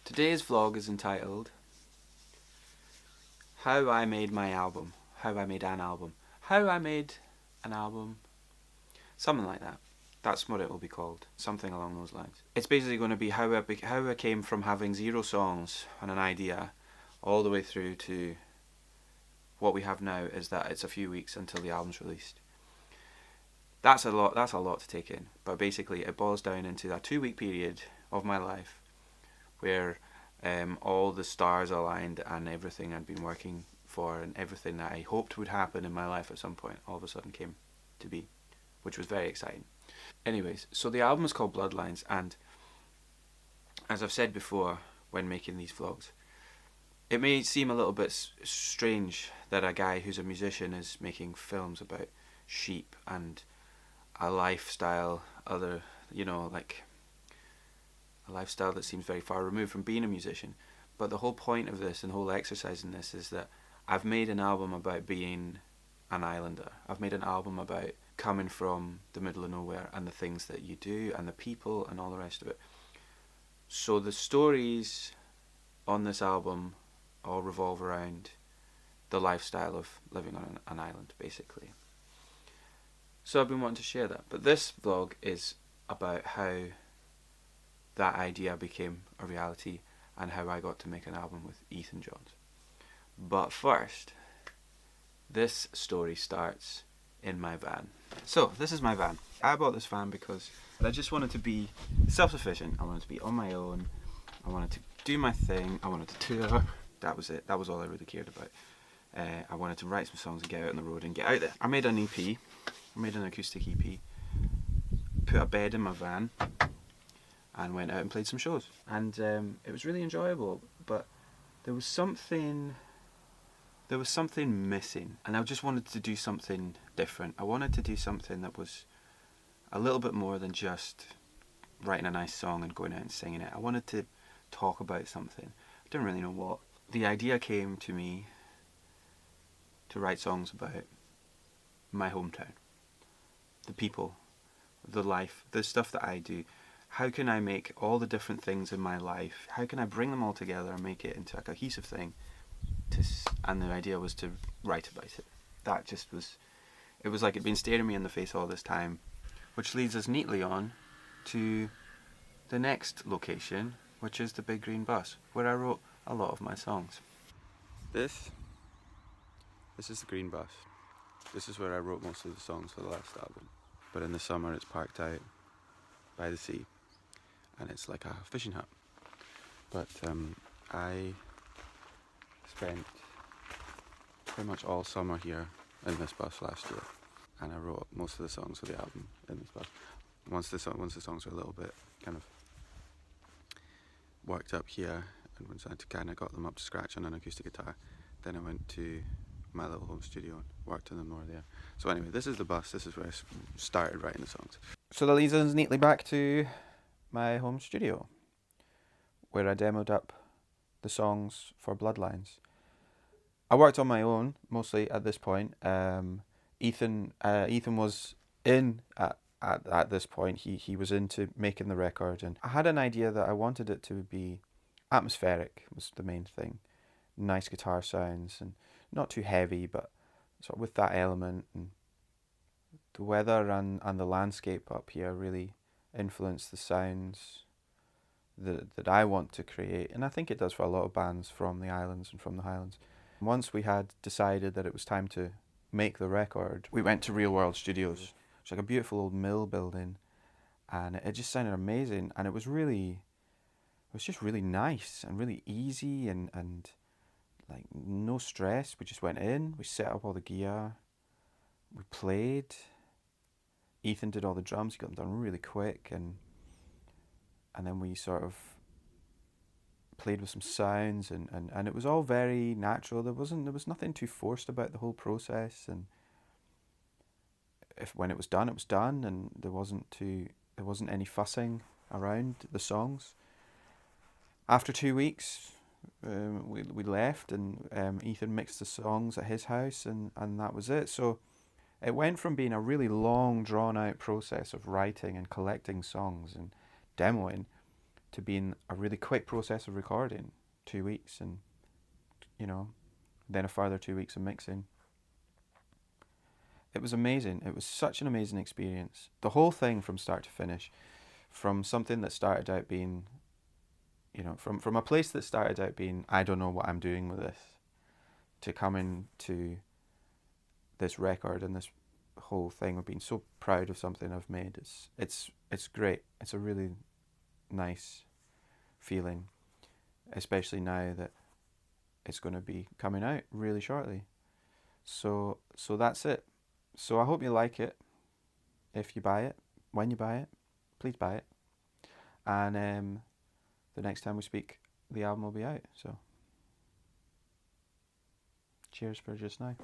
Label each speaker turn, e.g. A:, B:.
A: Today's vlog is entitled How I Made My Album. How I Made an Album. How I Made an Album. Something like that. That's what it will be called. Something along those lines. It's basically going to be how I came from having 0 songs and an idea all the way through to what we have now, is that it's a few weeks until the album's released. That's a lot to take in. But basically it boils down into a 2-week period of my life where all the stars aligned and everything I'd been working for and everything that I hoped would happen in my life at some point all of a sudden came to be, which was very exciting. Anyways, so the album is called Bloodlines, and as I've said before when making these vlogs, it may seem a little bit strange that a guy who's a musician is making films about sheep and a lifestyle, like a lifestyle that seems very far removed from being a musician. But the whole point of this and the whole exercise in this is that I've made an album about being an islander. I've made an album about coming from the middle of nowhere and the things that you do and the people and all the rest of it. So the stories on this album all revolve around the lifestyle of living on an island, basically. So I've been wanting to share that. But this vlog is about how that idea became a reality and how I got to make an album with Ethan Johns. But first, this story starts in my van. So this is my van. I bought this van because I just wanted to be self-sufficient. I wanted to be on my own. I wanted to do my thing. I wanted to tour. That was it. That was all I really cared about. I wanted to write some songs and get out on the road and get out there. I made an EP. I made an acoustic EP. Put a bed in my van and went out and played some shows. And it was really enjoyable, but there was something missing, and I just wanted to do something different. I wanted to do something that was a little bit more than just writing a nice song and going out and singing it. I wanted to talk about something. I didn't really know what. The idea came to me to write songs about my hometown, the people, the life, the stuff that I do. How can I make all the different things in my life, how can I bring them all together and make it into a cohesive thing? And the idea was to write about it. That just was, it was like it'd been staring me in the face all this time, which leads us neatly on to the next location, which is the Big Green Bus, where I wrote a lot of my songs. This is the Green Bus. This is where I wrote most of the songs for the last album. But in the summer it's parked out by the sea, and it's like a fishing hut. But I spent pretty much all summer here in this bus last year, and I wrote most of the songs for the album in this bus. Once the songs were a little bit kind of worked up here, and once I kind of got them up to scratch on an acoustic guitar, then I went to my little home studio and worked on them more there. So anyway, this is the bus. This is where I started writing the songs. So that leads us neatly back to my home studio, where I demoed up the songs for Bloodlines. I worked on my own mostly at this point. Ethan was in at this point. He was into making the record, and I had an idea that I wanted it to be atmospheric, was the main thing. Nice guitar sounds and not too heavy, but sort of with that element. And the weather and the landscape up here really influence the sounds that I want to create, and I think it does for a lot of bands from the islands and from the Highlands. Once we had decided that it was time to make the record, we went to Real World Studios. It's like a beautiful old mill building, and it just sounded amazing, and it was just really nice and really easy, and like no stress. We just went in, we set up all the gear, we played. Ethan did all the drums, he got them done really quick, and then we sort of played with some sounds, and it was all very natural. There was nothing too forced about the whole process, and when it was done, and there wasn't any fussing around the songs. After 2 weeks, we left, and Ethan mixed the songs at his house, and that was it. So it went from being a really long, drawn out process of writing and collecting songs and demoing to being a really quick process of recording, 2 weeks, and then a further 2 weeks of mixing. It was amazing. It was such an amazing experience. The whole thing from start to finish, from something that started out being, from a place that started out being, I don't know what I'm doing with this, to coming to this record and this whole thing of being so proud of something I've made. It's great. It's a really nice feeling, especially now that it's going to be coming out really shortly. So that's it. So I hope you like it. If you buy it, when you buy it, please buy it. And the next time we speak, the album will be out. So cheers for just now.